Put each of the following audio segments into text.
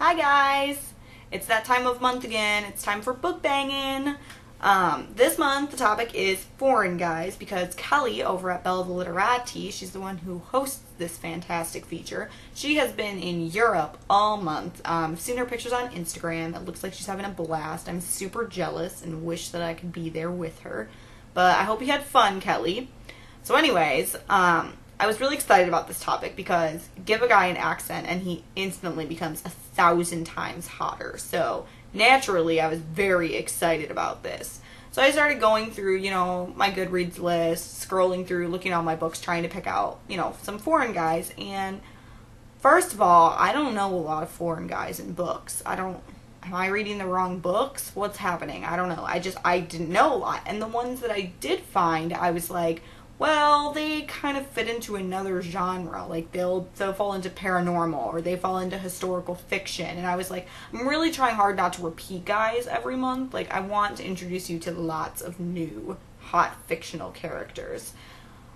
Hi guys! It's that time of month again. It's time for book banging. This month the topic is foreign guys because Kelly over at Bella the Literati, she's the one who hosts this fantastic feature. She has been in Europe all month. I've seen her pictures on Instagram. It looks like she's having a blast. I'm super jealous and wish that I could be there with her. But I hope you had fun, Kelly. So anyways, I was really excited about this topic because give a guy an accent and he instantly becomes 1,000 times hotter. So naturally, I was very excited about this. So I started going through, my Goodreads list, scrolling through, looking at all my books, trying to pick out, some foreign guys. And first of all, I don't know a lot of foreign guys in books. Am I reading the wrong books? What's happening? I don't know. I didn't know a lot. And the ones that I did find, I was like, well, they kind of fit into another genre. Like, they'll fall into paranormal or they fall into historical fiction. And I was like, I'm really trying hard not to repeat guys every month. Like, I want to introduce you to lots of new, hot fictional characters.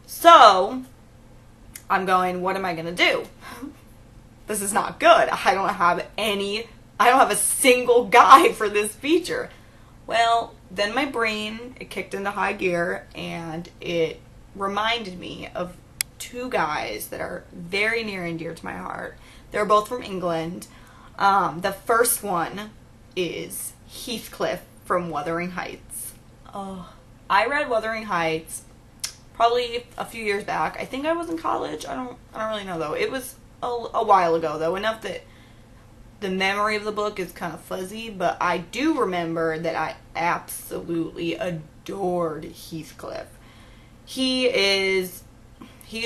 So, I'm going, what am I going to do? This is not good. I don't have a single guy for this feature. Well, then my brain, it kicked into high gear and it reminded me of two guys that are very near and dear to my heart. They're both from England. The first one is Heathcliff from Wuthering Heights. I read Wuthering Heights probably a few years back. I think I was in college. I don't really know though. It was a while ago though, enough that the memory of the book is kind of fuzzy, but I do remember that I absolutely adored Heathcliff. He's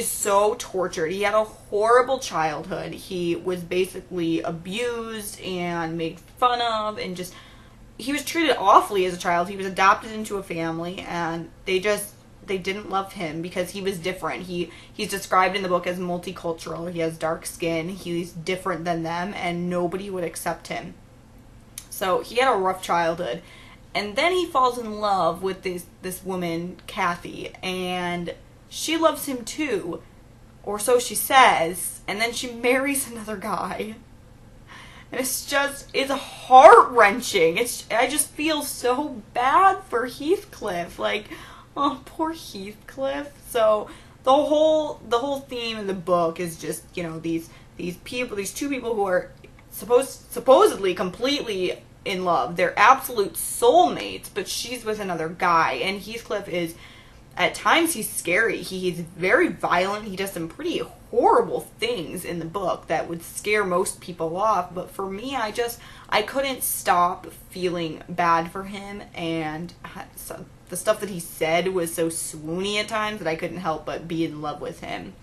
so tortured. He had a horrible childhood. He was basically abused and made fun of and he was treated awfully as a child. He was adopted into a family and they didn't love him because he was different. He's described in the book as multicultural. He has dark skin. He's different than them and nobody would accept him. So he had a rough childhood. And then he falls in love with this woman, Kathy, and she loves him too, or so she says, and then she marries another guy. And it's heart-wrenching. I just feel so bad for Heathcliff. Like, oh, poor Heathcliff. So the whole theme of the book is just, these two people who are supposedly completely in love. They're absolute soulmates, but she's with another guy. And Heathcliff is, at times, he's scary. He's very violent. He does some pretty horrible things in the book that would scare most people off. But for me, I couldn't stop feeling bad for him. And the stuff that he said was so swoony at times that I couldn't help but be in love with him.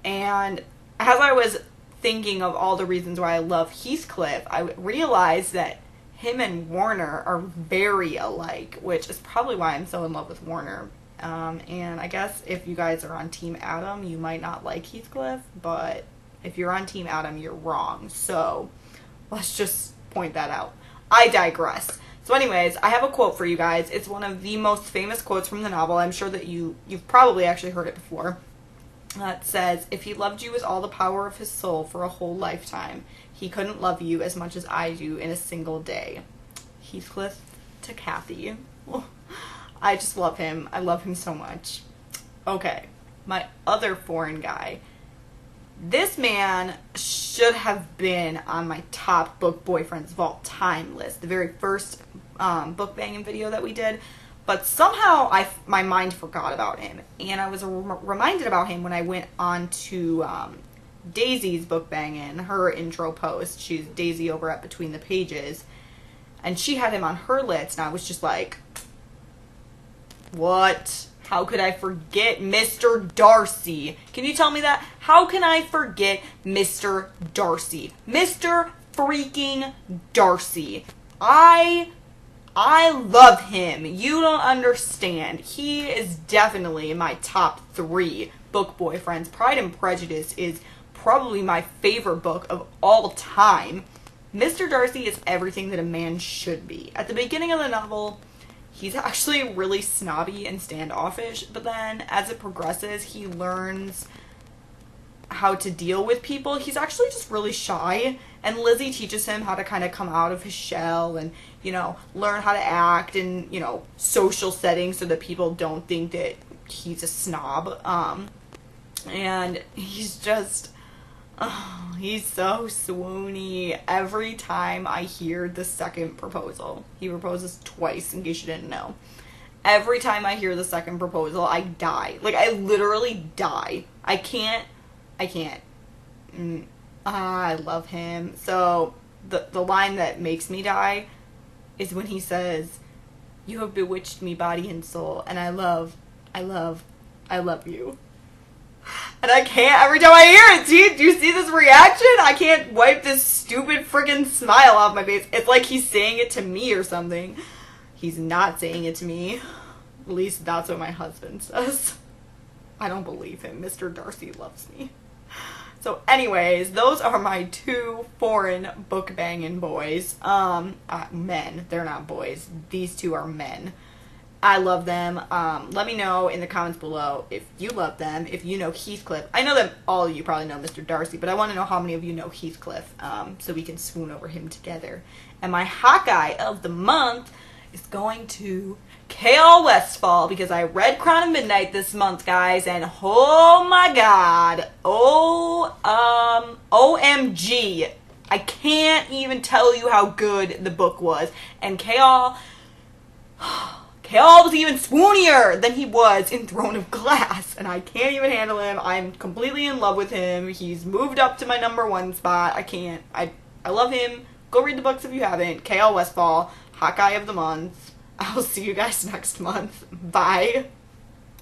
And as I was thinking of all the reasons why I love Heathcliff, I realized that him and Warner are very alike, which is probably why I'm so in love with Warner. And I guess if you guys are on Team Adam, you might not like Heathcliff, but if you're on Team Adam, you're wrong. So let's just point that out. I digress. So anyways, I have a quote for you guys. It's one of the most famous quotes from the novel. I'm sure that you've probably actually heard it before. It says, "If he loved you with all the power of his soul for a whole lifetime, he couldn't love you as much as I do in a single day." Heathcliff to Kathy. I just love him. I love him so much. Okay, my other foreign guy. This man should have been on my top book boyfriends of all time list. The very first book banging video that we did. But somehow my mind forgot about him. And I was reminded about him when I went on to Daisy's book banging, her intro post. She's Daisy over at Between the Pages. And she had him on her list. And I was just like, what? How could I forget Mr. Darcy? Can you tell me that? How can I forget Mr. Darcy? Mr. freaking Darcy. I love him. You don't understand. He is definitely in my top 3 book boyfriends. Pride and Prejudice is probably my favorite book of all time. Mr. Darcy is everything that a man should be. At the beginning of the novel, he's actually really snobby and standoffish, but then as it progresses, he learns how to deal with people. He's actually just really shy, and Lizzie teaches him how to kind of come out of his shell and, you know, learn how to act in, you know, social settings so that people don't think that he's a snob. And he's just, oh, he's so swoony. Every time I hear the second proposal, he proposes twice, in case you didn't know. Every time I hear the second proposal, I die. Like, I literally die. I can't. I love him. So, the line that makes me die is when he says, "You have bewitched me body and soul, and I love you." And I can't, every time I hear it, do you see this reaction? I can't wipe this stupid freaking smile off my face. It's like he's saying it to me or something. He's not saying it to me. At least that's what my husband says. I don't believe him. Mr. Darcy loves me. So anyways, those are my two foreign book banging boys. Men. They're not boys. These two are men. I love them. Let me know in the comments below if you love them, if you know Heathcliff. I know that all of you probably know Mr. Darcy, but I want to know how many of you know Heathcliff, so we can swoon over him together. And my Hawkeye of the month is going to K.L. Westfall, because I read Crown of Midnight this month, guys, and oh my god, OMG, I can't even tell you how good the book was. And K.L. was even swoonier than he was in Throne of Glass, and I can't even handle him. I'm completely in love with him. He's moved up to my #1 spot. I love him. Go read the books if you haven't. K.L. Westfall, Hawkeye of the month. I'll see you guys next month. Bye.